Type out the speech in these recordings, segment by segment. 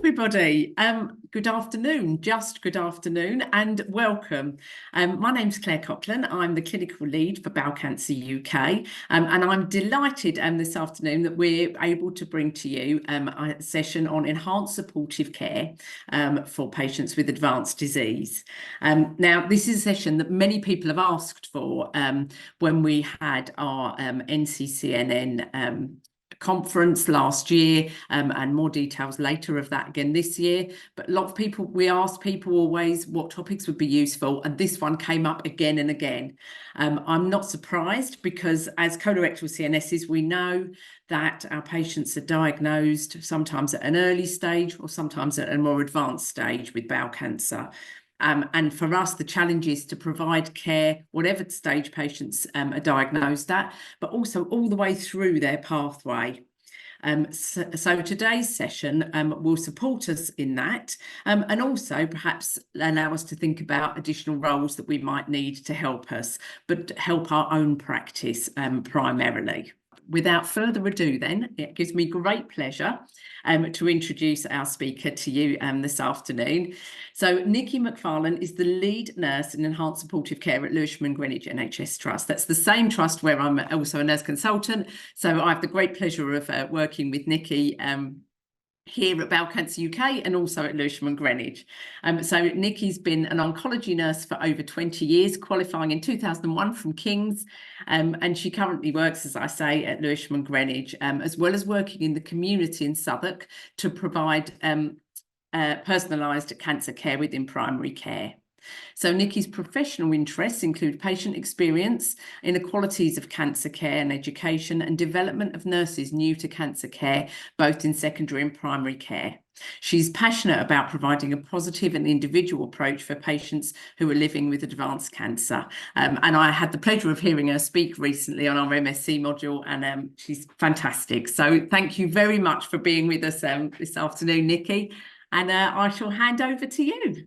everybody. Good afternoon, just good afternoon, and welcome. My name's Claire Coughlin. I'm the clinical lead for Bowel Cancer UK, and I'm delighted this afternoon that we're able to bring to you a session on enhanced supportive care for patients with advanced disease. Now, this is a session that many people have asked for when we had our NCCNN conference last year, and more details later of that again this year. But a lot of people, we asked people always what topics would be useful, and this one came up again and again. I'm not surprised, because as colorectal CNSs, we know that our patients are diagnosed sometimes at an early stage or sometimes at a more advanced stage with bowel cancer. And for us, the challenge is to provide care, whatever stage patients are diagnosed at, but also all the way through their pathway. So today's session will support us in that, and also perhaps allow us to think about additional roles that we might need to help us, but help our own practice primarily. Without further ado then, it gives me great pleasure to introduce our speaker to you this afternoon. So Nikki MacFarlane is the lead nurse in enhanced supportive care at Lewisham and Greenwich NHS Trust. That's the same trust where I'm also a nurse consultant. So I have the great pleasure of working with Nikki here at Bowel Cancer UK and also at Lewisham and Greenwich. So Nikki's been an oncology nurse for over 20 years, qualifying in 2001 from King's, and she currently works, as I say, at Lewisham and Greenwich, as well as working in the community in Southwark to provide personalised cancer care within primary care. So Nikki's professional interests include patient experience, inequalities of cancer care and education, and development of nurses new to cancer care, both in secondary and primary care. She's passionate about providing a positive and individual approach for patients who are living with advanced cancer. And I had the pleasure of hearing her speak recently on our MSc module, and she's fantastic. So thank you very much for being with us this afternoon, Nikki. And I shall hand over to you.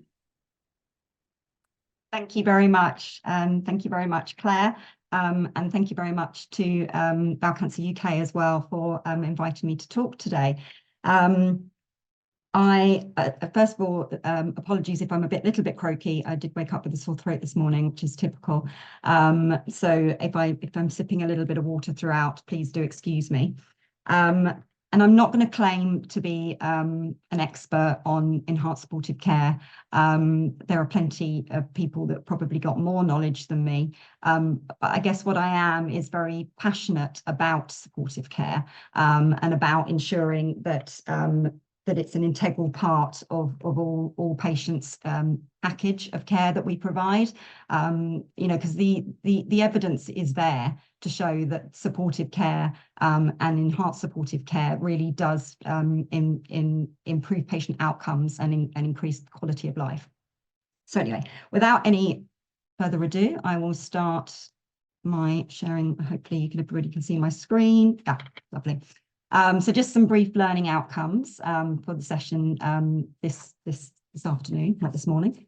Thank you very much. Thank you very much, Claire. And thank you very much to Bowel Cancer UK as well for inviting me to talk today. First of all, apologies if I'm a little bit croaky. I did wake up with a sore throat this morning, which is typical. So if I'm sipping a little bit of water throughout, please do excuse me. And I'm not going to claim to be an expert on enhanced supportive care. There are plenty of people that probably got more knowledge than me. But I guess what I am is very passionate about supportive care, and about ensuring that that it's an integral part of all patients' package of care that we provide. Because the evidence is there to show that supportive care and enhanced supportive care really does improve patient outcomes and increase the quality of life. So anyway, without any further ado, I will start my sharing. Hopefully everybody can see my screen. Yeah, lovely. So just some brief learning outcomes for the session this afternoon, not this morning.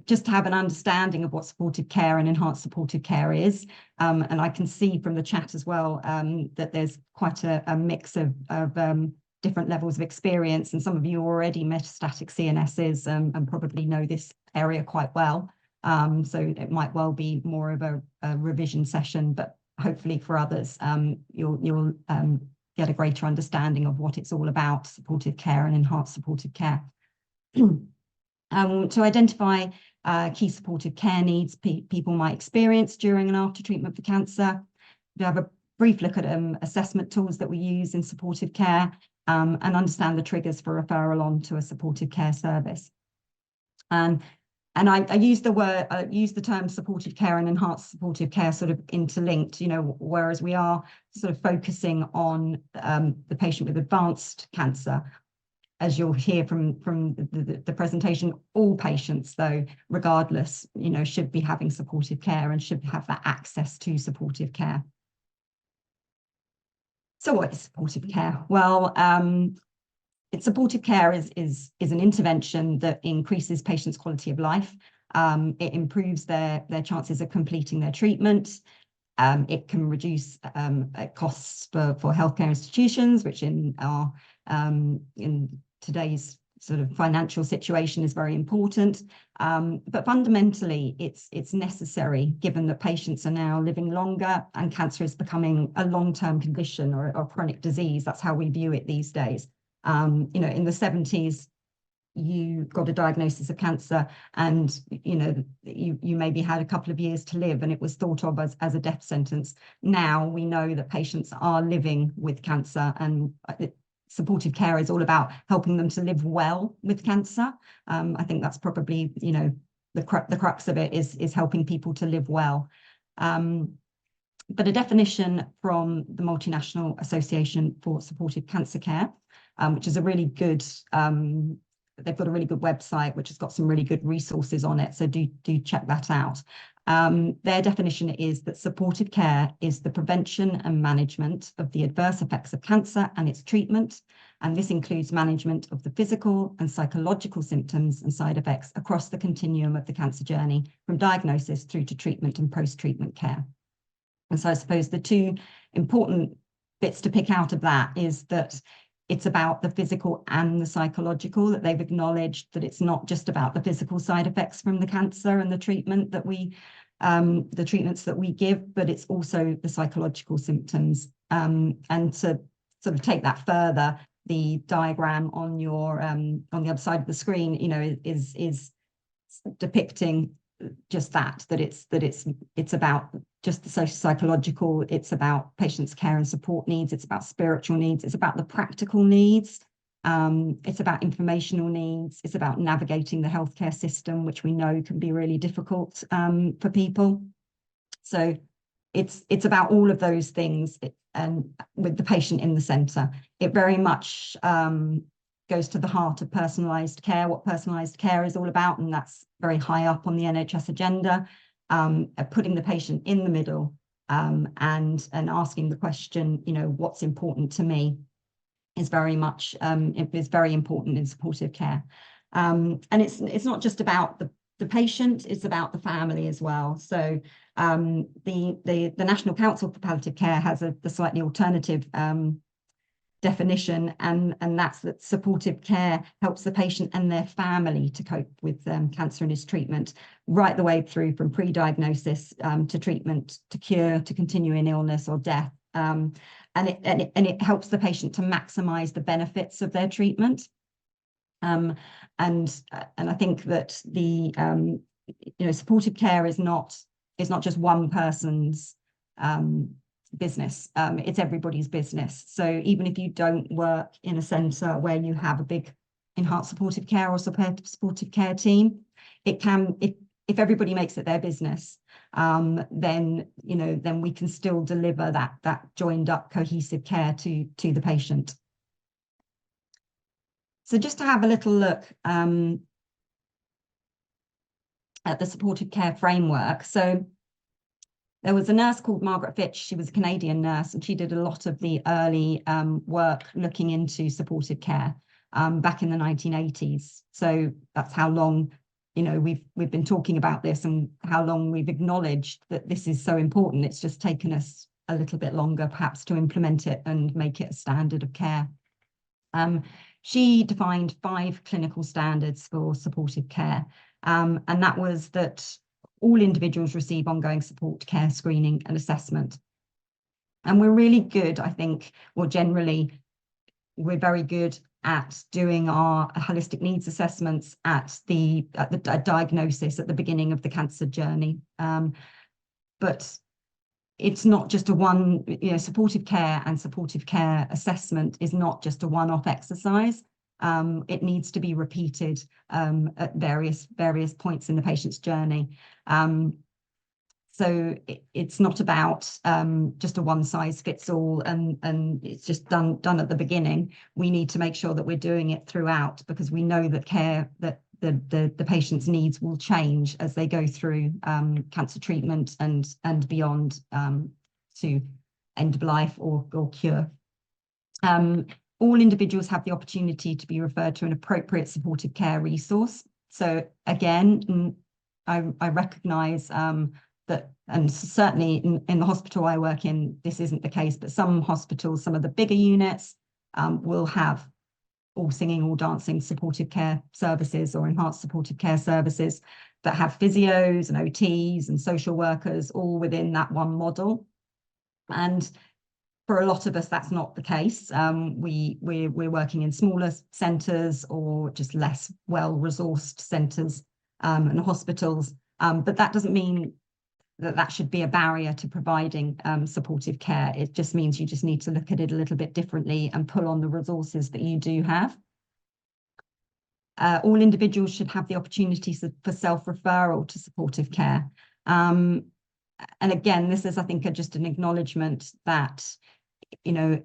Just to have an understanding of what supportive care and enhanced supportive care is. And I can see from the chat as well that there's quite a mix of different levels of experience, and some of you are already metastatic CNSs and probably know this area quite well. So it might well be more of a revision session, but hopefully for others, you'll get a greater understanding of what it's all about, supportive care and enhanced supportive care. To identify key supportive care needs people might experience during and after treatment for cancer. We have a brief look at assessment tools that we use in supportive care, and understand the triggers for referral on to a supportive care service. And I use the term supportive care and enhanced supportive care sort of interlinked, whereas we are sort of focusing on the patient with advanced cancer. As you'll hear from the presentation, all patients, though, regardless, should be having supportive care and should have that access to supportive care. So what is supportive care? Well, supportive care is an intervention that increases patients' quality of life. It improves their chances of completing their treatment. It can reduce costs for healthcare institutions, which in today's sort of financial situation is very important. But fundamentally, it's necessary, given that patients are now living longer and cancer is becoming a long-term condition or chronic disease. That's how we view it these days. In the 70s, you got a diagnosis of cancer and you maybe had a couple of years to live, and it was thought of as a death sentence. Now we know that patients are living with cancer, and supportive care is all about helping them to live well with cancer. I think that's probably the crux of it is helping people to live well. But a definition from the Multinational Association for Supportive Cancer Care, which is a really good they've got a really good website which has got some really good resources on it, so do check that out. Their definition is that supportive care is the prevention and management of the adverse effects of cancer and its treatment, and this includes management of the physical and psychological symptoms and side effects across the continuum of the cancer journey, from diagnosis through to treatment and post-treatment care. And so I suppose the two important bits to pick out of that is that it's about the physical and the psychological, that they've acknowledged that it's not just about the physical side effects from the cancer and the treatment that the treatments that we give, but it's also the psychological symptoms. And to sort of take that further, the diagram on your on the other side of the screen, is depicting just that it's about just the social psychological, it's about patients' care and support needs, it's about spiritual needs, it's about the practical needs, it's about informational needs, it's about navigating the healthcare system, which we know can be really difficult for people. So it's about all of those things, and with the patient in the centre. It very much goes to the heart of personalised care, what personalised care is all about, and that's very high up on the NHS agenda, putting the patient in the middle, and asking the question, what's important to me, is very much it is very important in supportive care. And it's not just about the patient, it's about the family as well. So the National Council for Palliative Care has the slightly alternative definition, and that's that supportive care helps the patient and their family to cope with cancer and its treatment, right the way through from pre-diagnosis to treatment, to cure, to continuing illness or death. And it helps the patient to maximize the benefits of their treatment. And I think that the supportive care is not just one person's business, it's everybody's business. So even if you don't work in a centre where you have a big enhanced supportive care or supportive care team, it can, if everybody makes it their business, then we can still deliver that joined up cohesive care to the patient. So just to have a little look at the supportive care framework. So there was a nurse called Margaret Fitch. She was a Canadian nurse, and she did a lot of the early work looking into supportive care back in the 1980s. So that's how long, we've been talking about this, and how long we've acknowledged that this is so important. It's just taken us a little bit longer, perhaps, to implement it and make it a standard of care. She defined 5 clinical standards for supportive care, and that was that all individuals receive ongoing support care, screening and assessment. And we're really good, I think, generally, we're very good at doing our holistic needs assessments at the diagnosis at the beginning of the cancer journey. But it's not just a one, supportive care and supportive care assessment is not just a one-off exercise. It needs to be repeated at various points in the patient's journey. So it's not about just a one size fits all, and it's just done at the beginning. We need to make sure that we're doing it throughout, because we know that the patient's needs will change as they go through cancer treatment and beyond to end of life or cure. All individuals have the opportunity to be referred to an appropriate supportive care resource. So again, I recognise that, and certainly in the hospital I work in, this isn't the case, but some hospitals, some of the bigger units will have all singing, all dancing supportive care services or enhanced supportive care services that have physios and OTs and social workers all within that one model. And for a lot of us, that's not the case. We're working in smaller centres or just less well-resourced centres and hospitals. But that doesn't mean that should be a barrier to providing supportive care. It just means you just need to look at it a little bit differently and pull on the resources that you do have. All individuals should have the opportunity for self-referral to supportive care. And again, this is, I think, just an acknowledgement that, you know,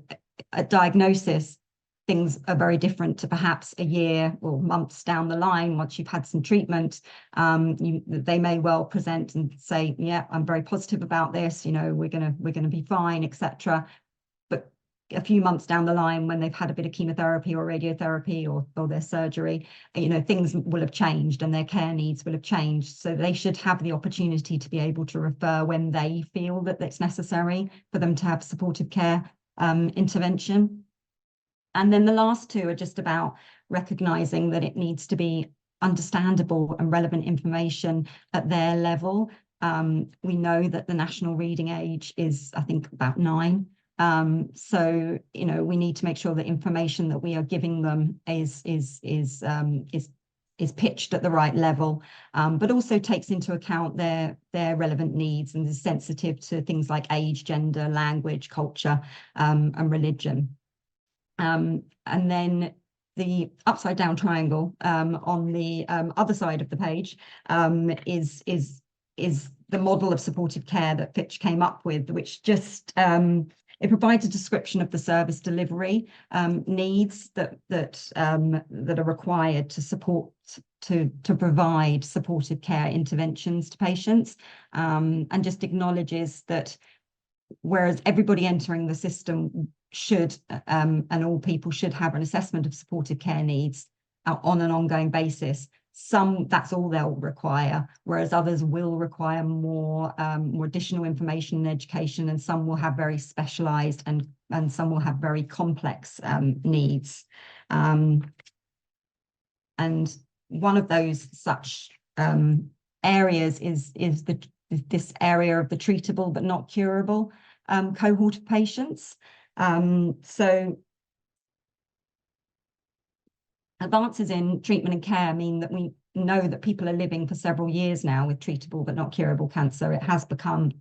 a diagnosis, things are very different to perhaps a year or months down the line. Once you've had some treatment, they may well present and say, yeah, I'm very positive about this, you know, we're gonna be fine, etc. But a few months down the line, when they've had a bit of chemotherapy or radiotherapy or their surgery, you know, things will have changed and their care needs will have changed. So they should have the opportunity to be able to refer when they feel that it's necessary for them to have supportive care intervention. And then the last two are just about recognizing that it needs to be understandable and relevant information at their level. We know that the national reading age is, I think, about 9. So, you know, we need to make sure that information that we are giving them is pitched at the right level, but also takes into account their relevant needs and is sensitive to things like age, gender, language, culture, and religion. And then the upside down triangle on the other side of the page is the model of supportive care that Fitch came up with, which just it provides a description of the service delivery needs that are required to provide supportive care interventions to patients, and just acknowledges that whereas everybody entering the system should and all people should have an assessment of supportive care needs on an ongoing basis, that's all they'll require, whereas others will require more additional information and education, and some will have very specialized and some will have very complex needs. And one of those such areas is this area of the treatable but not curable cohort of patients. So advances in treatment and care mean that we know that people are living for several years now with treatable but not curable cancer. It has become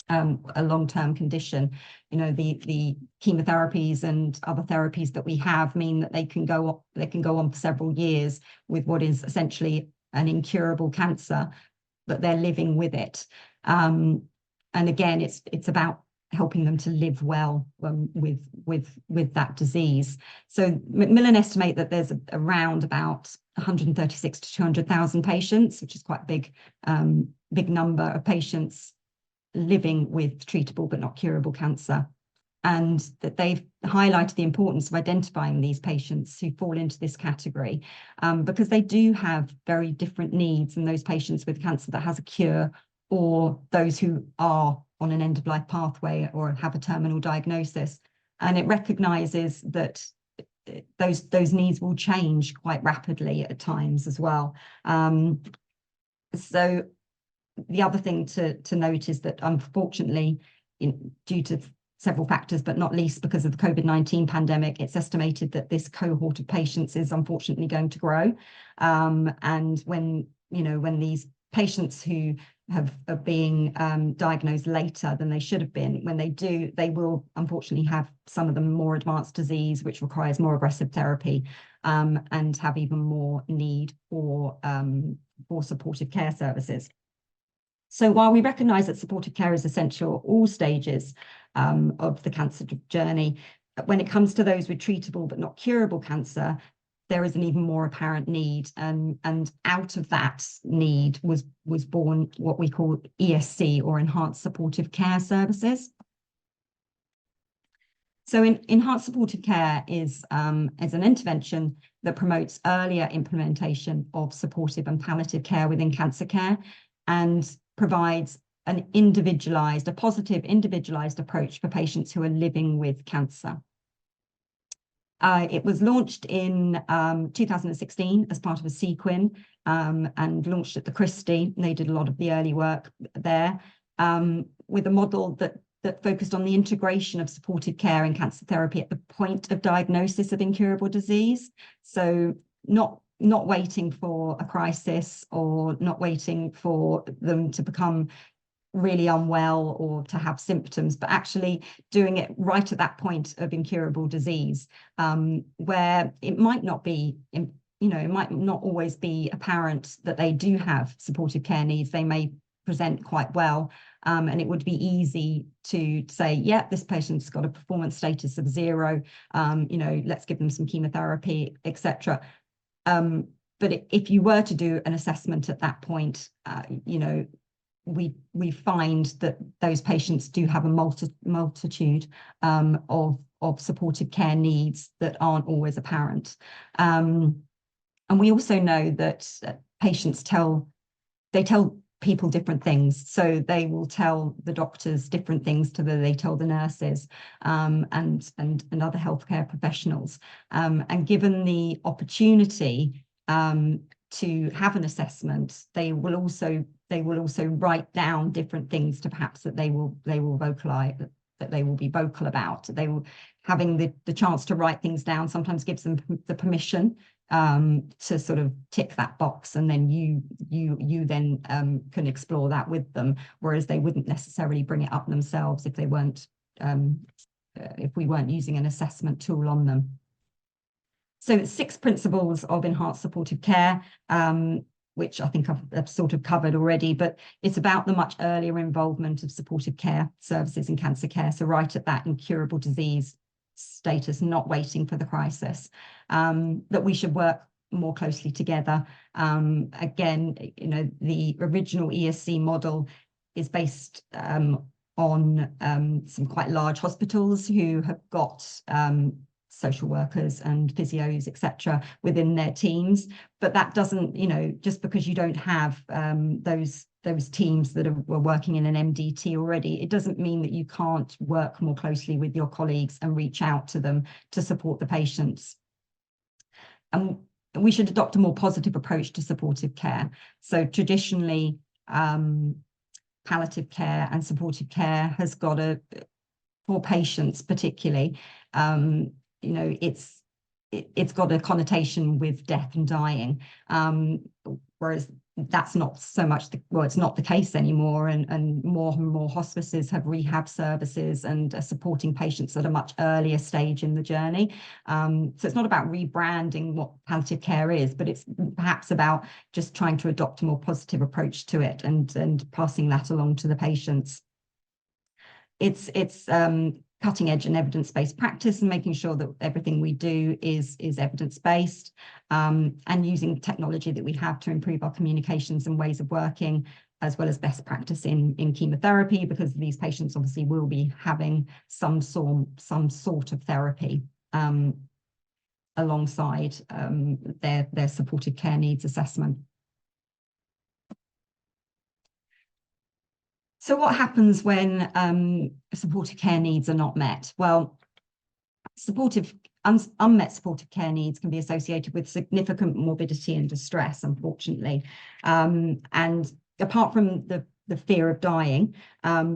a long-term condition. You know, the chemotherapies and other therapies that we have mean that they can go on for several years with what is essentially an incurable cancer, but they're living with it. And again, it's about helping them to live well with that disease. So Macmillan estimate that there's around about 136 to 200,000 patients, which is quite a big number of patients living with treatable but not curable cancer, and that they've highlighted the importance of identifying these patients who fall into this category, because they do have very different needs than those patients with cancer that has a cure, or those who are on an end-of-life pathway or have a terminal diagnosis. And it recognises that those needs will change quite rapidly at times as well. So the other thing to note is that, unfortunately, due to several factors, but not least because of the COVID-19 pandemic, it's estimated that this cohort of patients is unfortunately going to grow. And when these patients who are being diagnosed later than they should have been, when they will unfortunately have, some of them, more advanced disease, which requires more aggressive therapy, and have even more need for supportive care services. So while we recognise that supportive care is essential at all stages of the cancer journey, when it comes to those with treatable but not curable cancer, there is an even more apparent need, and out of that need was born what we call ESC, or Enhanced Supportive Care Services. So enhanced supportive care is an intervention that promotes earlier implementation of supportive and palliative care within cancer care, and provides a positive individualized approach for patients who are living with cancer. It was launched in 2016 as part of a sequin, and launched at the Christie. They did a lot of the early work there, with a model that focused on the integration of supportive care and cancer therapy at the point of diagnosis of incurable disease. So not waiting for a crisis, or not waiting for them to become really unwell or to have symptoms, but actually doing it right at that point of incurable disease, where it might not be, it might not always be apparent that they do have supportive care needs. They may present quite well, and it would be easy to say, yeah, this patient's got a performance status of 0, let's give them some chemotherapy, etc. But if you were to do an assessment at that point, we find that those patients do have a multitude of supportive care needs that aren't always apparent. And we also know that patients tell people different things. So they will tell the doctors different things to they tell the nurses, and other healthcare professionals. And given the opportunity to have an assessment, they will also write down different things to perhaps that they will vocalize, that they will be vocal about. They will, having the chance to write things down sometimes gives them the permission to sort of tick that box, and then you then can explore that with them, whereas they wouldn't necessarily bring it up themselves if they weren't if we weren't using an assessment tool on them. So 6 principles of enhanced supportive care, which I think I've sort of covered already, but it's about the much earlier involvement of supportive care services in cancer care. So right at that incurable disease status, not waiting for the crisis, that we should work more closely together. Again, the original ESC model is based on some quite large hospitals who have got social workers and physios, etc., within their teams. But that doesn't, just because you don't have those teams that were working in an MDT already, it doesn't mean that you can't work more closely with your colleagues and reach out to them to support the patients. And we should adopt a more positive approach to supportive care. So traditionally, palliative care and supportive care has got for patients particularly, it's got a connotation with death and dying, whereas that's not so much it's not the case anymore, and more hospices have rehab services and are supporting patients at a much earlier stage in the journey. So it's not about rebranding what palliative care is, but it's perhaps about just trying to adopt a more positive approach to it and passing that along to the patients. It's cutting edge and evidence-based practice, and making sure that everything we do is evidence-based, and using technology that we have to improve our communications and ways of working, as well as best practice in chemotherapy, because these patients obviously will be having some sort of therapy alongside their supportive care needs assessment. So what happens when supportive care needs are not met? Well, unmet supportive care needs can be associated with significant morbidity and distress, unfortunately. And apart from the fear of dying,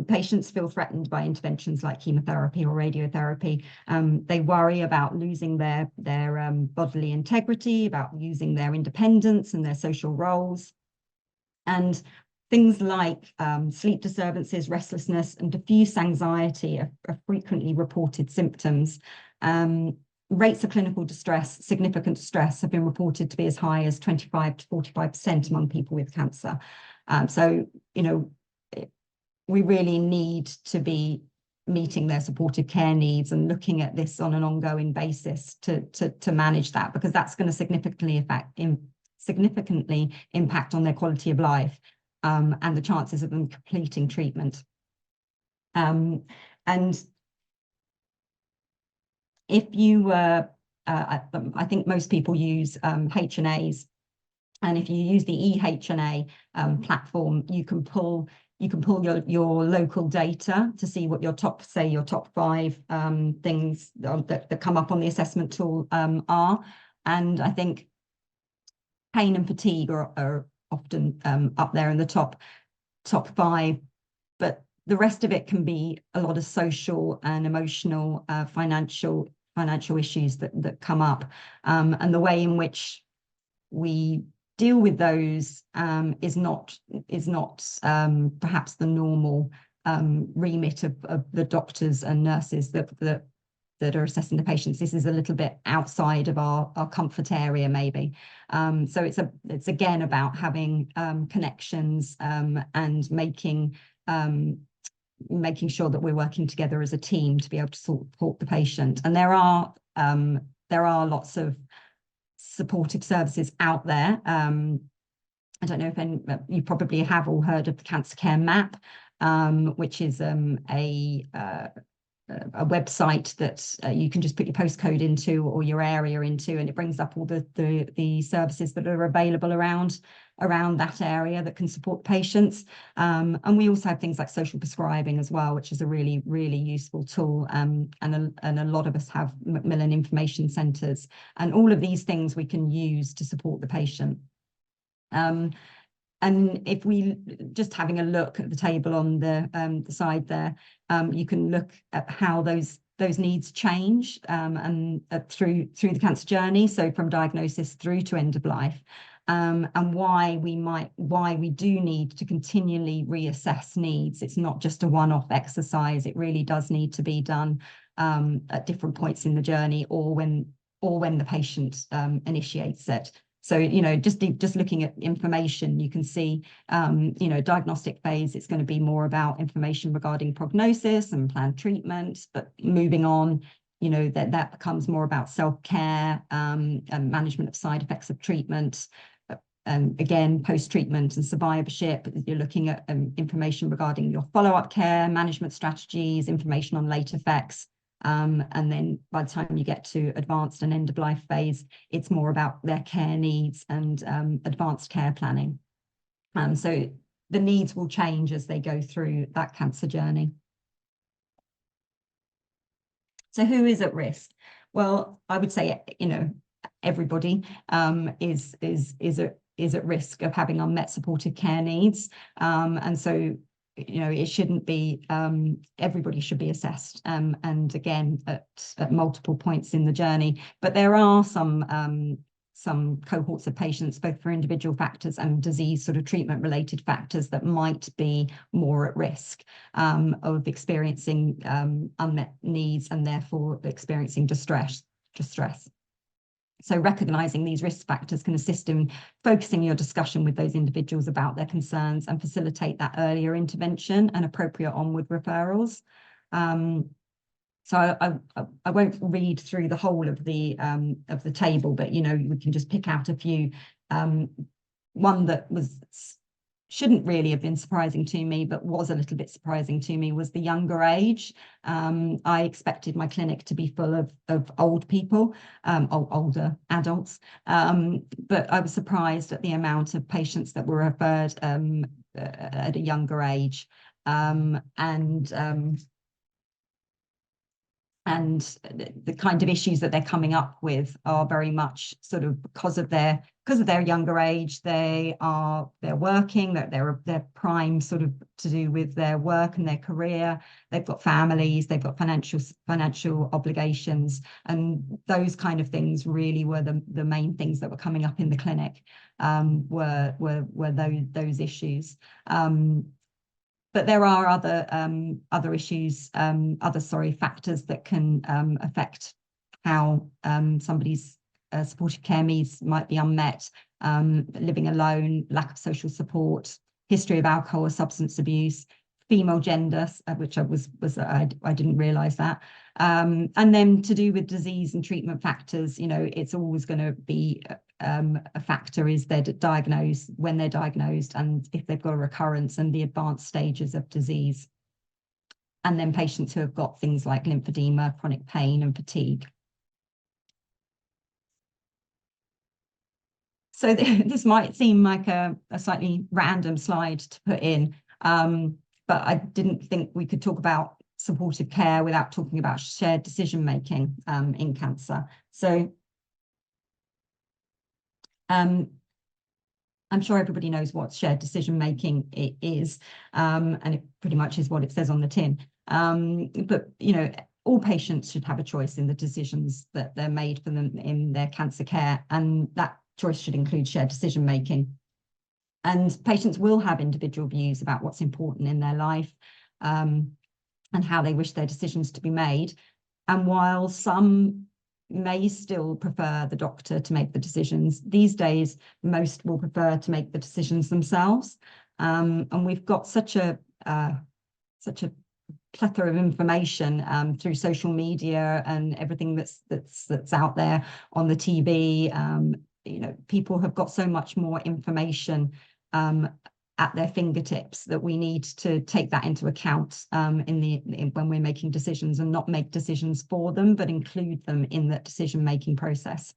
patients feel threatened by interventions like chemotherapy or radiotherapy. They worry about losing their bodily integrity, about losing their independence and their social roles. And things like sleep disturbances, restlessness, and diffuse anxiety are frequently reported symptoms. Rates of clinical distress, significant distress, have been reported to be as high as 25 to 45% among people with cancer. So, we really need to be meeting their supportive care needs and looking at this on an ongoing basis to manage that, because that's going to significantly impact on their quality of life. And the chances of them completing treatment. And if you I think most people use H&As, and if you use the eHNA platform, you can pull You can pull your local data to see what your top 5 things that come up on the assessment tool are. And I think pain and fatigue are often up there in the top 5, but the rest of it can be a lot of social and emotional, financial issues that come up, and the way in which we deal with those is not perhaps the normal remit of the doctors and nurses that are assessing the patients. This is a little bit outside of our comfort area, maybe. So it's again about having connections and making sure that we're working together as a team to be able to support the patient. And there are lots of supportive services out there. I don't know if you probably have all heard of the Cancer Care Map, which is a website that you can just put your postcode into or your area into, and it brings up all the services that are available around that area that can support patients. And we also have things like social prescribing as well, which is a really, really useful tool. And a lot of us have Macmillan information centres, and all of these things we can use to support the patient. And if we just having a look at the table on the side there, you can look at how those needs change and through the cancer journey, so from diagnosis through to end of life, and why we do need to continually reassess needs. It's not just a one-off exercise. It really does need to be done at different points in the journey, or when the patient initiates it. So, just looking at information, you can see, diagnostic phase, it's going to be more about information regarding prognosis and planned treatment. But moving on, that becomes more about self-care and management of side effects of treatment. Again, post-treatment and survivorship, you're looking at information regarding your follow-up care, management strategies, information on late effects. And then by the time you get to advanced and end-of-life phase, it's more about their care needs and advanced care planning. So the needs will change as they go through that cancer journey. So who is at risk? Well, I would say, everybody is at risk of having unmet supportive care needs. And so it shouldn't be, everybody should be assessed, and again at multiple points in the journey. But there are some cohorts of patients, both for individual factors and disease sort of treatment related factors, that might be more at risk of experiencing unmet needs and therefore experiencing distress. So recognising these risk factors can assist in focusing your discussion with those individuals about their concerns and facilitate that earlier intervention and appropriate onward referrals. So I won't read through the whole of the table, but we can just pick out a few. One that shouldn't really have been surprising to me, but was a little bit surprising to me, was the younger age. I expected my clinic to be full of old people, older adults, but I was surprised at the amount of patients that were referred at a younger age, and the kind of issues that they're coming up with are very much sort of because of their younger age. They're working, they're prime sort of to do with their work and their career. They've got families, they've got financial obligations, and those kind of things really were the main things that were coming up in the clinic, were those issues. But there are other issues, factors that can affect how somebody's supportive care needs might be unmet. Living alone, lack of social support, history of alcohol or substance abuse, female gender, which I didn't realise that. And then to do with disease and treatment factors, it's always going to be a factor is when they're diagnosed, and if they've got a recurrence and the advanced stages of disease. And then patients who have got things like lymphedema, chronic pain and fatigue. So this might seem like a slightly random slide to put in, But I didn't think we could talk about supportive care without talking about shared decision making in cancer. So I'm sure everybody knows what shared decision making is, and it pretty much is what it says on the tin. But all patients should have a choice in the decisions that they're made for them in their cancer care, and that choice should include shared decision making. And patients will have individual views about what's important in their life, and how they wish their decisions to be made. And while some may still prefer the doctor to make the decisions, these days most will prefer to make the decisions themselves. And we've got such a plethora of information through social media and everything that's out there on the TV. People have got so much more information at their fingertips that we need to take that into account when we're making decisions, and not make decisions for them, but include them in that decision-making process.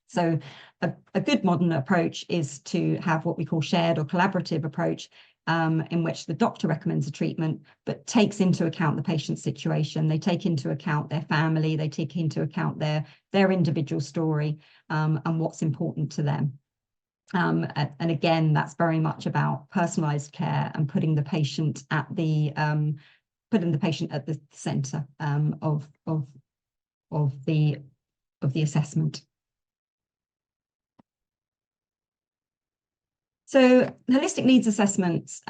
So a good modern approach is to have what we call shared or collaborative approach, in which the doctor recommends a treatment, but takes into account the patient's situation. They take into account their family, they take into account their individual story, and what's important to them. And again, that's very much about personalized care and putting the patient at the center of the assessment. So holistic needs assessments,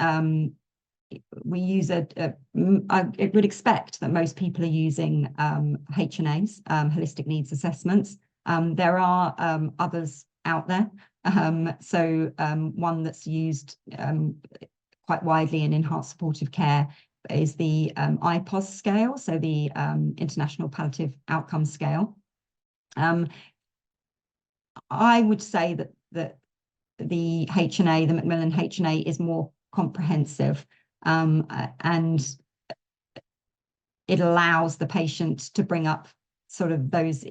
we use I would expect that most people are using H&As, holistic needs assessments. There are others out there. One that's used quite widely in enhanced supportive care is the IPOS scale, so the International Palliative Outcome Scale. I would say that the H&A, the Macmillan H&A, is more comprehensive, and it allows the patient to bring up sort of those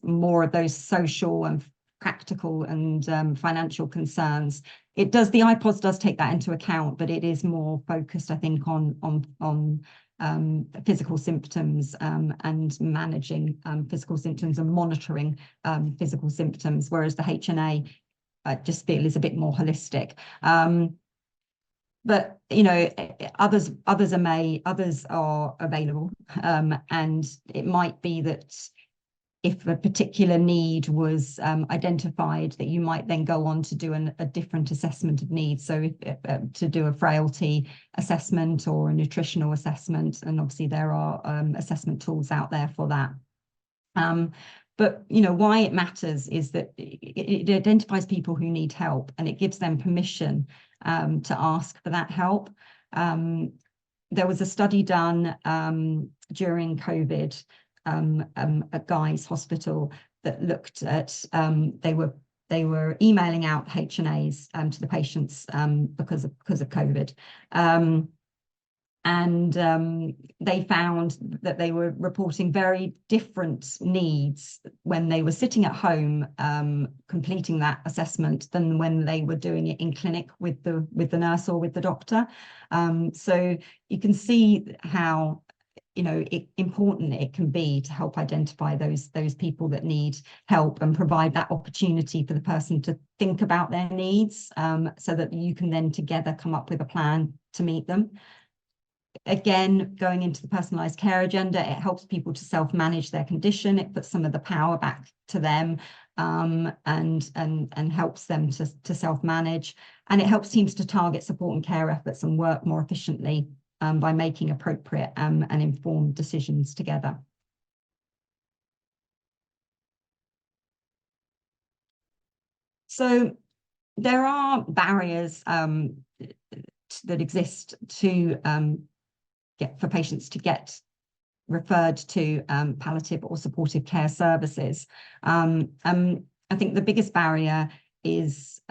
more of those social and practical and financial concerns. The IPOS does take that into account, but it is more focused, I think, on physical symptoms and managing physical symptoms and monitoring physical symptoms, whereas the H&A I just feel is a bit more holistic. But others are available, and it might be that if a particular need was identified, that you might then go on to do a different assessment of needs. So to do a frailty assessment or a nutritional assessment, and obviously there are assessment tools out there for that. But why it matters is that it identifies people who need help, and it gives them permission to ask for that help. There was a study done during COVID at Guy's Hospital that looked at they were emailing out H&As to the patients because of COVID. And they found that they were reporting very different needs when they were sitting at home completing that assessment than when they were doing it in clinic with the nurse or with the doctor. So you can see how important it can be to help identify those people that need help and provide that opportunity for the person to think about their needs, so that you can then together come up with a plan to meet them. Again, going into the personalized care agenda, it helps people to self-manage their condition. It puts some of the power back to them, and helps them to self-manage. And it helps teams to target support and care efforts and work more efficiently by making appropriate and informed decisions together. So there are barriers that exist for patients to get referred to palliative or supportive care services. I think the biggest barrier is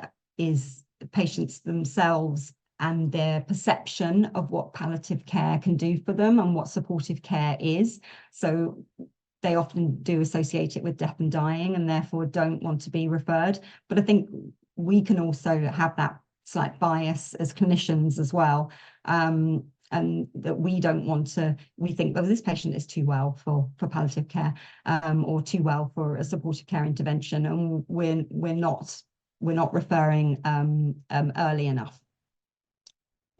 patients themselves and their perception of what palliative care can do for them and what supportive care is. So they often do associate it with death and dying, and therefore don't want to be referred. But I think we can also have that slight bias as clinicians as well. And that we don't want to, we think, oh, this patient is too well for palliative care, or too well for a supportive care intervention, and we're not referring early enough.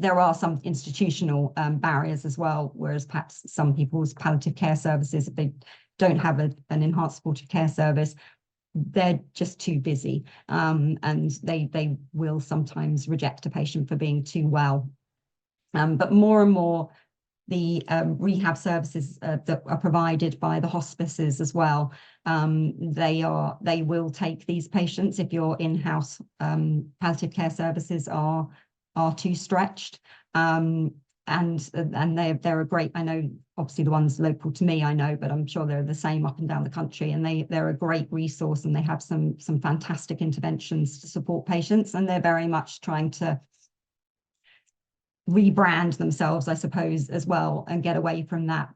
There are some institutional barriers as well, whereas perhaps some people's palliative care services, if they don't have an enhanced supportive care service, they're just too busy, and they will sometimes reject a patient for being too well. But more and more, the rehab services that are provided by the hospices as well, they will take these patients if your in-house palliative care services are too stretched. And they're a great, I know obviously the ones local to me I know, but I'm sure they're the same up and down the country, and they're a great resource, and they have some fantastic interventions to support patients, and they're very much trying to rebrand themselves, I suppose, as well, and get away from that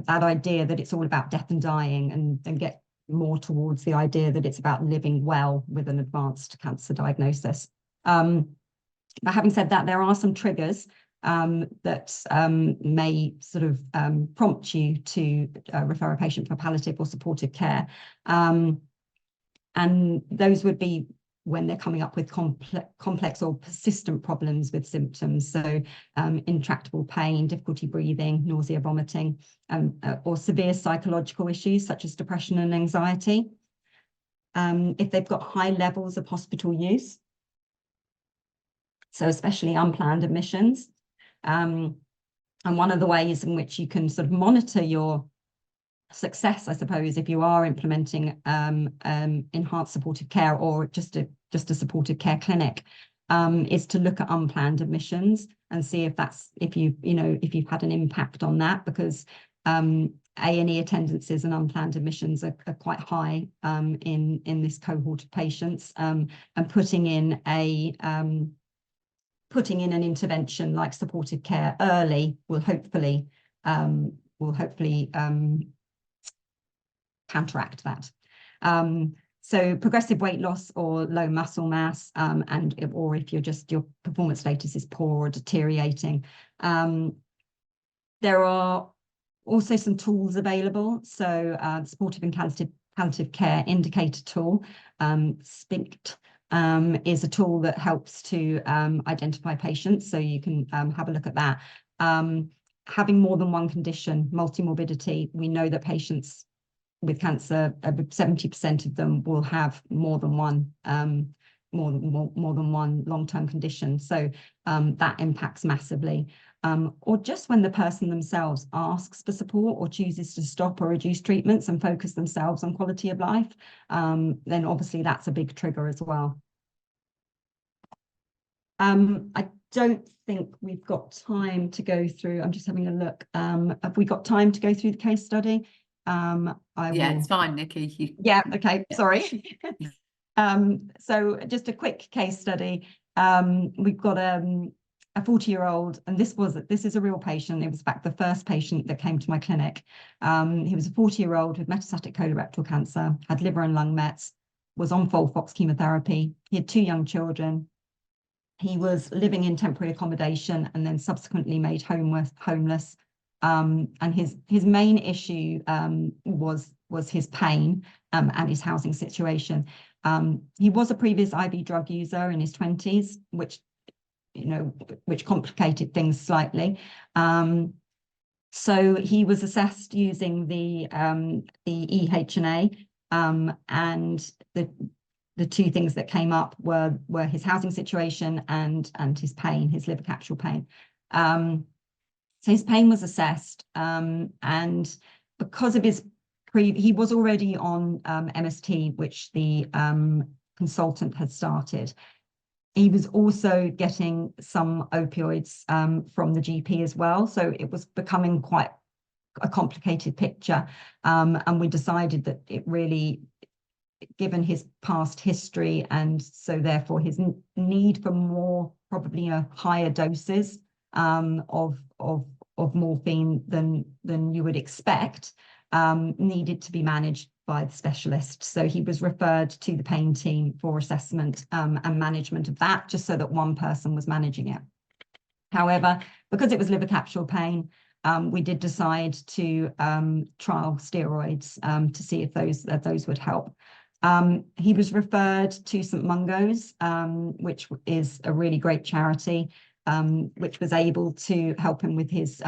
idea that it's all about death and dying, and get more towards the idea that it's about living well with an advanced cancer diagnosis. But having said that, there are some triggers that may sort of prompt you to refer a patient for palliative or supportive care. And those would be when they're coming up with complex or persistent problems with symptoms, so intractable pain, difficulty breathing, nausea, vomiting, or severe psychological issues such as depression and anxiety. If they've got high levels of hospital use, so especially unplanned admissions. And one of the ways in which you can sort of monitor your success, I suppose, if you are implementing enhanced supportive care or just a supportive care clinic, is to look at unplanned admissions and see if you've had an impact on that, because A&E attendances and unplanned admissions are quite high in this cohort of patients, and putting in an intervention like supportive care early will hopefully counteract that. So progressive weight loss or low muscle mass, or if your performance status is poor or deteriorating. There are also some tools available. So the Supportive and Palliative Care Indicator tool, SPINCT, is a tool that helps to identify patients. So you can have a look at that. Having more than one condition, multimorbidity, we know that patients with cancer, 70% of them will have more than one long-term condition. So that impacts massively. Or just when the person themselves asks for support or chooses to stop or reduce treatments and focus themselves on quality of life, then obviously that's a big trigger as well. I don't think we've got time to go through. I'm just having a look. Have we got time to go through the case study? It's fine, Nikki. Yeah, okay, sorry. So just a quick case study. We've got a 40-year-old, and this is a real patient. It was back the first patient that came to my clinic. He was a 40-year-old with metastatic colorectal cancer, had liver and lung mets, was on FOLFOX chemotherapy. He had 2 young children. He was living in temporary accommodation and then subsequently made homeless. And his main issue was his pain and his housing situation. He was a previous IV drug user in his 20s, which complicated things slightly. So he was assessed using the EHA, and the 2 things that came up were his housing situation and his pain, his liver capsule pain. So his pain was assessed, and because of he was already on MST, which the consultant had started. He was also getting some opioids from the GP as well. So it was becoming quite a complicated picture. And we decided that it really, given his past history, and so therefore his need for more, probably higher doses of morphine than you would expect, needed to be managed by the specialist. So he was referred to the pain team for assessment and management of that, just so that one person was managing it. However, because it was liver capsule pain, we did decide to trial steroids to see if those would help. He was referred to St Mungo's, which is a really great charity, which was able to help him with his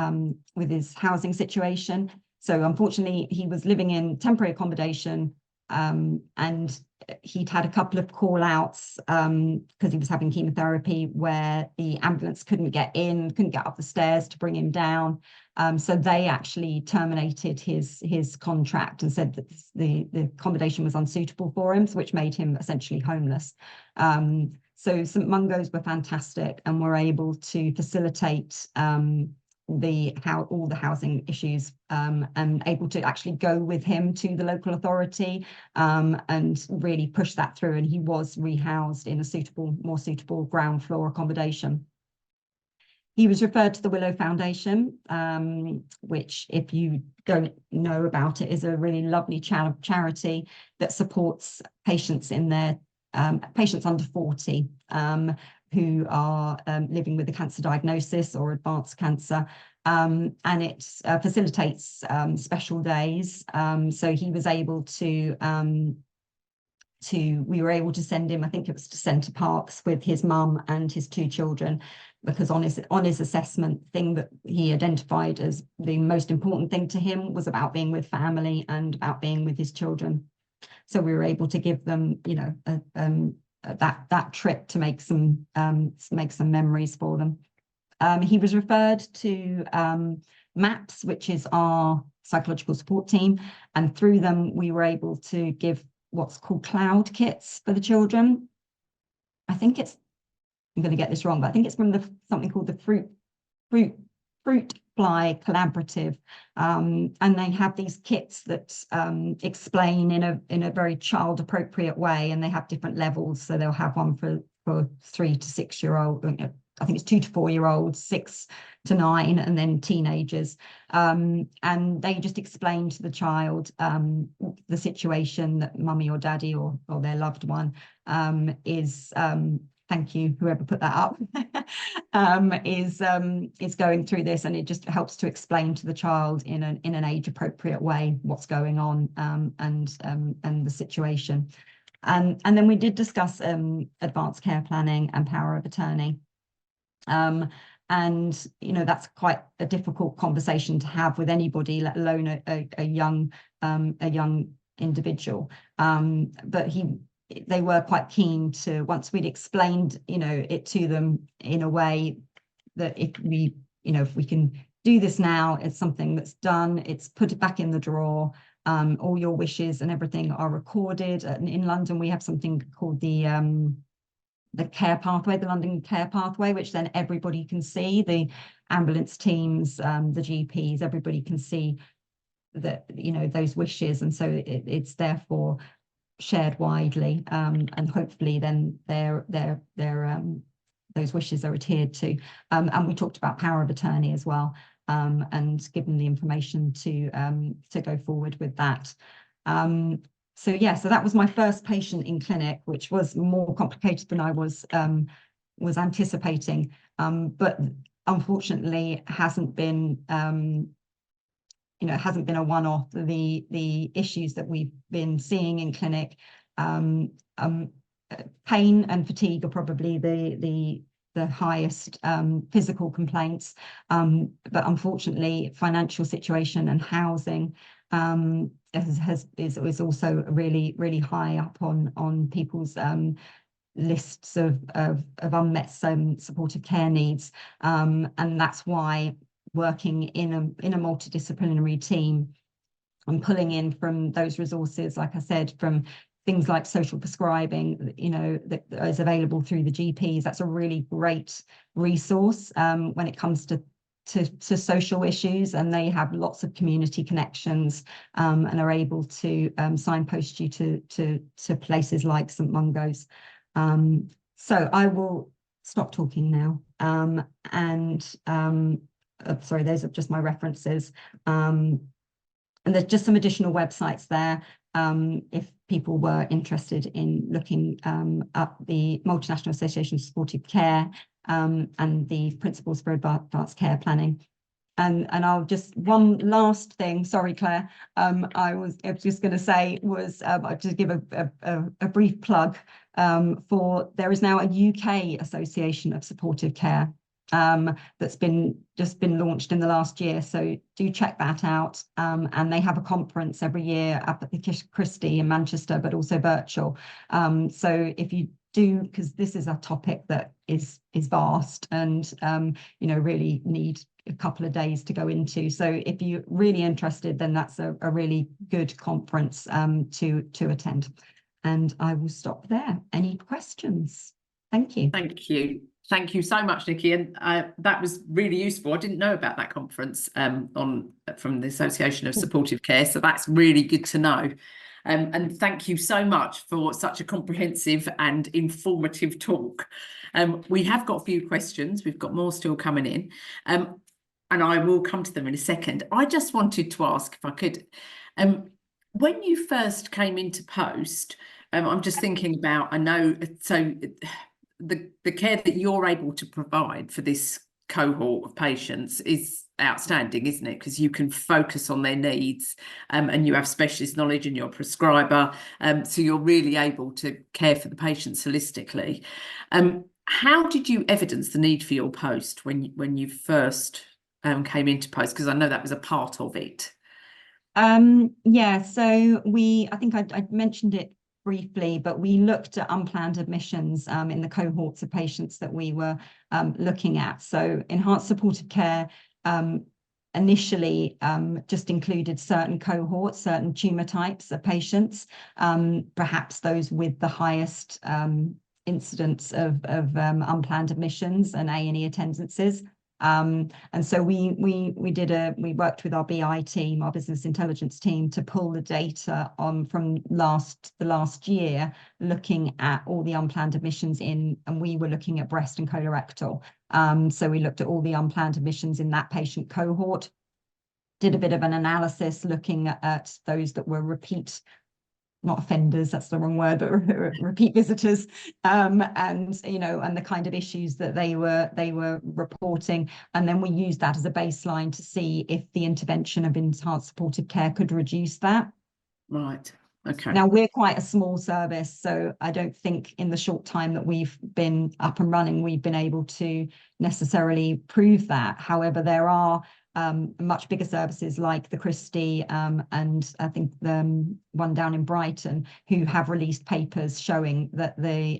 housing situation. So unfortunately, he was living in temporary accommodation, and he'd had a couple of call outs because he was having chemotherapy where the ambulance couldn't get up the stairs to bring him down. So they actually terminated his contract and said that the accommodation was unsuitable for him, which made him essentially homeless. So St Mungo's were fantastic and were able to facilitate all the housing issues, and able to actually go with him to the local authority and really push that through. And he was rehoused in a more suitable ground floor accommodation. He was referred to the Willow Foundation, which, if you don't know about it, is a really lovely charity that supports patients in their patients under 40 who are living with a cancer diagnosis or advanced cancer, and it facilitates special days. So he was able to we were able to send him, I think it was to Centre Parks with his mum and his 2 children, because on his assessment, thing that he identified as the most important thing to him was about being with family and about being with his children. So we were able to give them, you know, that trip to make some memories for them. He was referred to MAPS, which is our psychological support team, and through them we were able to give what's called cloud kits for the children. I think it's, I'm going to get this wrong, but I think it's from something called the Fruit Fly Collaborative, and they have these kits that explain in a very child appropriate way, and they have different levels. So they'll have one for 3 to 6 year old, I think it's 2 to 4 year olds, 6 to 9, and then teenagers. And they just explain to the child the situation that mummy or daddy or their loved one is. Thank you, whoever put that up, is going through this, and it just helps to explain to the child in an age appropriate way what's going on, and the situation. And then we did discuss advanced care planning and power of attorney. And you know, that's quite a difficult conversation to have with anybody, let alone a young individual. But they were quite keen to, once we'd explained, you know, it to them in a way that if we can do this now, it's something that's done, it's put it back in the drawer. All your wishes and everything are recorded. In London, we have something called the care pathway, the London Care Pathway, which then everybody can see, the ambulance teams, the GPs, everybody can see that, you know, those wishes. And so it's therefore shared widely, and hopefully then those wishes are adhered to. And we talked about power of attorney as well, and given the information to go forward with that. So yeah, so that was my first patient in clinic, which was more complicated than I was anticipating, but unfortunately hasn't been hasn't been a one-off. The issues that we've been seeing in clinic, pain and fatigue are probably the highest physical complaints, but unfortunately financial situation and housing is also really high up on people's lists of unmet supportive care needs, and that's why working in a multidisciplinary team and pulling in from those resources, like I said, from things like social prescribing, you know, that is available through the GPs. That's a really great resource when it comes to social issues, and they have lots of community connections, and are able to signpost you to places like St Mungo's. So I will stop talking now, sorry, those are just my references. And there's just some additional websites there. if people were interested in looking up the Multinational Association of Supportive Care and the Principles for Advanced Care Planning. And I'll just, one last thing, sorry, Claire, I was just going to say was, I'll just give a brief plug for, there is now a UK Association of Supportive Care that's just been launched in the last year. So do check that out. And they have a conference every year up at the Christie in Manchester, but also virtual. So if you do, because this is a topic that is vast and really need a couple of days to go into. So if you're really interested, then that's a really good conference to attend. And I will stop there. Any questions? Thank you. Thank you. Thank you so much, Nikki. And that was really useful. I didn't know about that conference from the Association of Supportive Care. So that's really good to know. And thank you so much for such a comprehensive and informative talk. We have got a few questions. We've got more still coming in. And I will come to them in a second. I just wanted to ask if I could, when you first came into post, I'm just thinking about, I know, so the care that you're able to provide for this cohort of patients is outstanding, isn't it? Because you can focus on their needs and you have specialist knowledge and you're a prescriber. So you're really able to care for the patients holistically. How did you evidence the need for your post when you first came into post? Because I know that was a part of it. Yeah, so I think I mentioned it briefly, but we looked at unplanned admissions in the cohorts of patients that we were looking at. So enhanced supportive care initially just included certain cohorts, certain tumour types of patients, perhaps those with the highest incidence of unplanned admissions and A&E attendances. And so we worked with our BI team, our business intelligence team, to pull the data from the last year, looking at all the unplanned admissions and we were looking at breast and colorectal. So we looked at all the unplanned admissions in that patient cohort, did a bit of an analysis looking at those that were not offenders, that's the wrong word, but repeat visitors, and the kind of issues that they were reporting. And then we used that as a baseline to see if the intervention of enhanced supportive care could reduce that. Right. Okay. Now, we're quite a small service, so I don't think in the short time that we've been up and running, we've been able to necessarily prove that. However, there are much bigger services like the Christie and I think the one down in Brighton who have released papers showing that the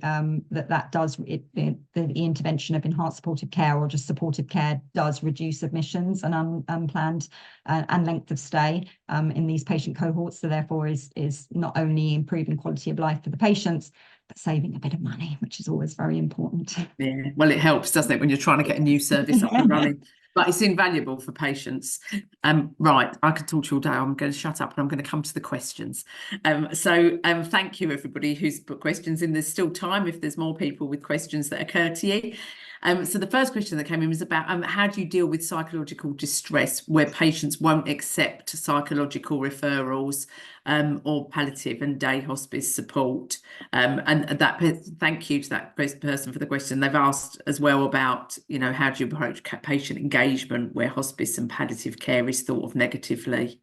intervention of enhanced supportive care or just supportive care does reduce admissions and unplanned and length of stay in these patient cohorts. So therefore is not only improving quality of life for the patients, but saving a bit of money, which is always very important. Yeah, well, it helps, doesn't it, when you're trying to get a new service up and running? But it's invaluable for patients. Right, I could talk to you all day. I'm going to shut up and I'm going to come to the questions. So thank you, everybody who's put questions in. There's still time if there's more people with questions that occur to you. So the first question that came in was about how do you deal with psychological distress where patients won't accept psychological referrals or palliative and day hospice support? And that thank you to that person for the question. They've asked as well about, how do you approach patient engagement where hospice and palliative care is thought of negatively?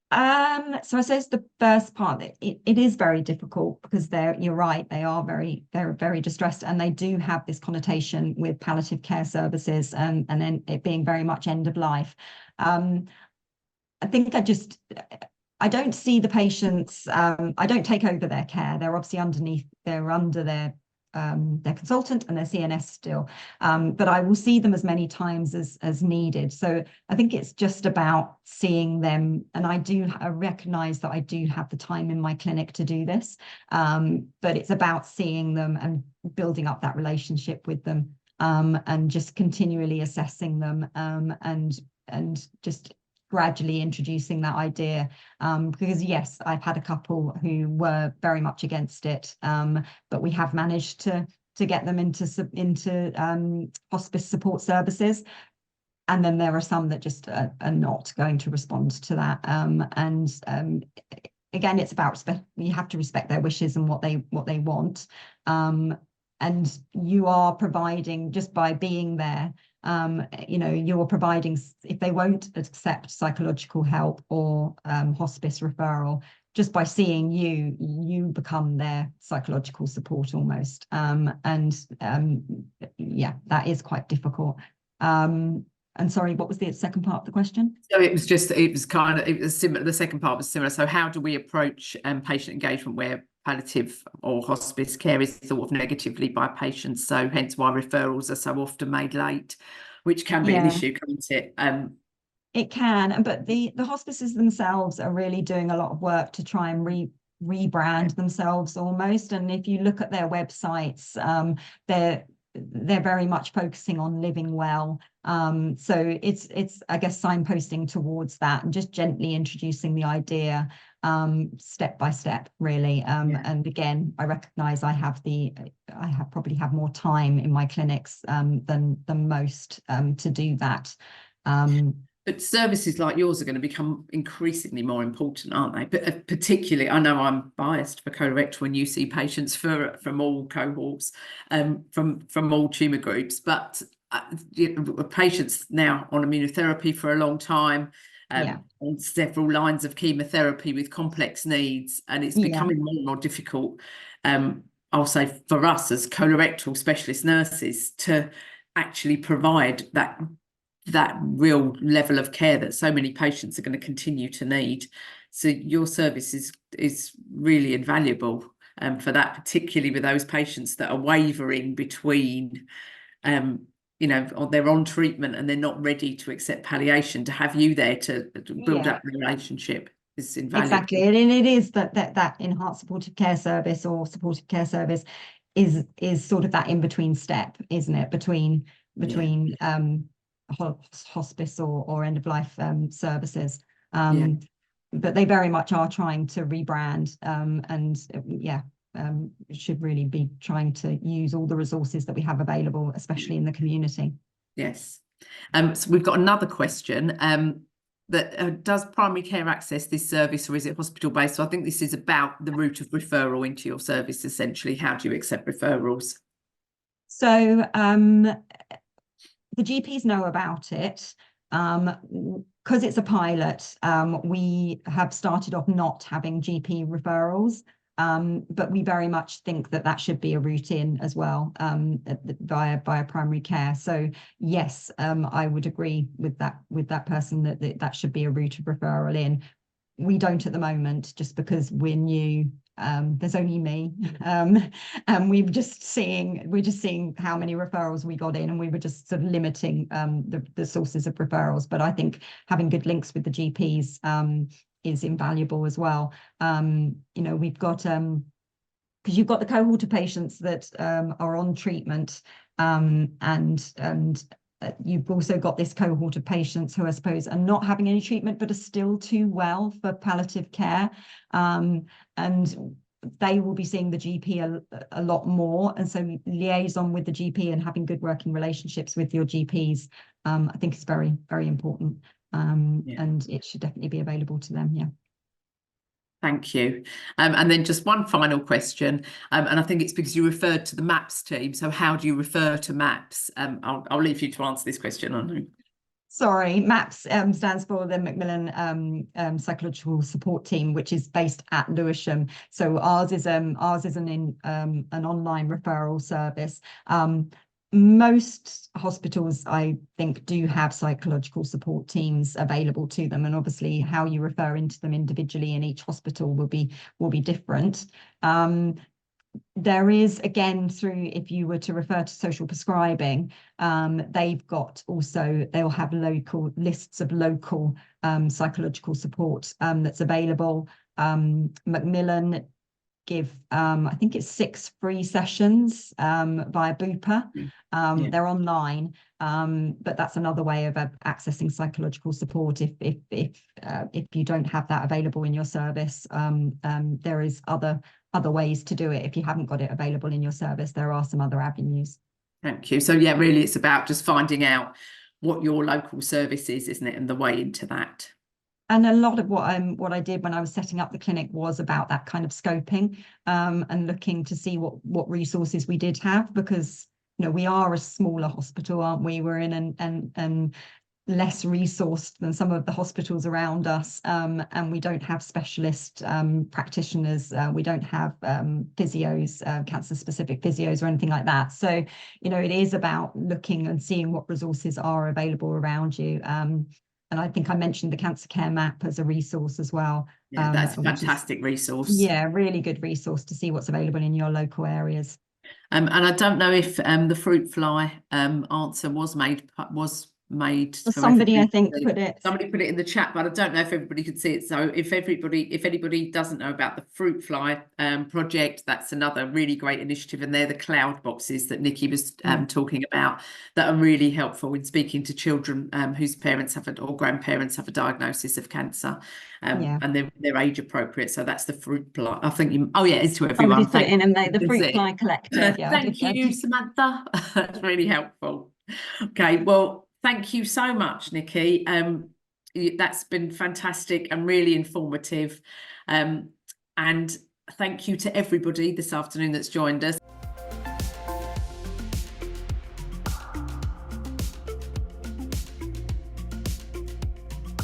So I suppose the first part, it is very difficult because you're right, they're very distressed and they do have this connotation with palliative care services and then it being very much end of life. I think I don't see the patients, I don't take over their care. They're obviously they're under their consultant and their CNS still, but I will see them as many times as needed. So I think it's just about seeing them, and I recognise that I do have the time in my clinic to do this, but it's about seeing them and building up that relationship with them, and just continually assessing them, and just gradually introducing that idea, because yes, I've had a couple who were very much against it, but we have managed to get them into hospice support services, and then there are some that just are not going to respond to that, and again, it's about respect. You have to respect their wishes and what they want. And you are providing, just by being there, you're providing, if they won't accept psychological help or hospice referral, just by seeing you, you become their psychological support almost. Yeah, that is quite difficult. And sorry, what was the second part of the question? So it was similar. The second part was similar. So how do we approach patient engagement where palliative or hospice care is thought of negatively by patients? So hence why referrals are so often made late, which can be an issue, can't it? It can, but the hospices themselves are really doing a lot of work to try and rebrand themselves almost. And if you look at their websites, they're very much focusing on living well. So it's I guess signposting towards that and just gently introducing the idea step by step, really. And again, I recognize I probably have more time in my clinics than most to do that. But services like yours are going to become increasingly more important, aren't they? But particularly, I know I'm biased for colorectal when you see patients from all cohorts, from all tumour groups, but patients now on immunotherapy for a long time, on several lines of chemotherapy with complex needs, and it's becoming more and more difficult, I'll say, for us as colorectal specialist nurses to actually provide that real level of care that so many patients are going to continue to need. So your service is really invaluable for that, particularly with those patients that are wavering between, they're on treatment and they're not ready to accept palliation. To have you there to build up the relationship is invaluable. Exactly, and it is that enhanced supportive care service or supportive care service is sort of that in between step, isn't it, between hospice or end of life services. But they very much are trying to rebrand, and should really be trying to use all the resources that we have available, especially in the community. Yes. So we've got another question that does primary care access this service, or is it hospital based? So I think this is about the route of referral into your service, essentially. How do you accept referrals? So the GPs know about it. Because it's a pilot, we have started off not having GP referrals, but we very much think that should be a route in as well, via primary care. So yes, I would agree with that person that should be a route of referral in. We don't at the moment, just because we're new. There's only me, and we're just seeing how many referrals we got in, and we were just sort of limiting the sources of referrals. But I think having good links with the GPs is invaluable as well. We've got because you've got the cohort of patients that are on treatment, and you've also got this cohort of patients who I suppose are not having any treatment but are still too well for palliative care, and they will be seeing the GP a lot more, and so liaison with the GP and having good working relationships with your GPs I think is very, very important, and it should definitely be available to them. Thank you. And then just one final question, and I think it's because you referred to the MAPS team. So how do you refer to MAPS? I'll leave you to answer this question. I know. Sorry, MAPS stands for the Macmillan Psychological Support Team, which is based at Lewisham. So ours is an online referral service. Most hospitals, I think, do have psychological support teams available to them, and obviously how you refer into them individually in each hospital will be different. There is, again, if you were to refer to social prescribing, they'll have local lists of local psychological support that's available. Macmillan give I think it's 6 free sessions via Bupa. They're online, but that's another way of accessing psychological support if you don't have that available in your service. There is other ways to do it. If you haven't got it available in your service, there are some other avenues. Thank you. So really it's about just finding out what your local service is, isn't it, and the way into that. And a lot of what I did when I was setting up the clinic was about that kind of scoping, and looking to see what resources we did have, because we are a smaller hospital, aren't we? We're in and less resourced than some of the hospitals around us, and we don't have specialist practitioners. We don't have physios, cancer-specific physios or anything like that. So, it is about looking and seeing what resources are available around you. And I think I mentioned the Cancer Care Map as a resource as well. Yeah, that's a which is, fantastic resource. yeah, really good resource to see what's available in your local areas. And I don't know if the fruit fly answer was made Well, for somebody, I everybody. think, put it. Somebody put it in the chat, but I don't know if everybody could see it. So if anybody doesn't know about the fruit fly project, that's another really great initiative. And they're the cloud boxes that Nikki was talking about, that are really helpful in speaking to children whose parents have or grandparents have a diagnosis of cancer. And they're age appropriate. So that's the fruit fly. I think it's to everyone. Somebody's put it in, and the fruit fly collective. Yeah, Thank you, Samantha. That's really helpful. Okay, well, thank you so much, Nikki. That's been fantastic and really informative. And thank you to everybody this afternoon that's joined us.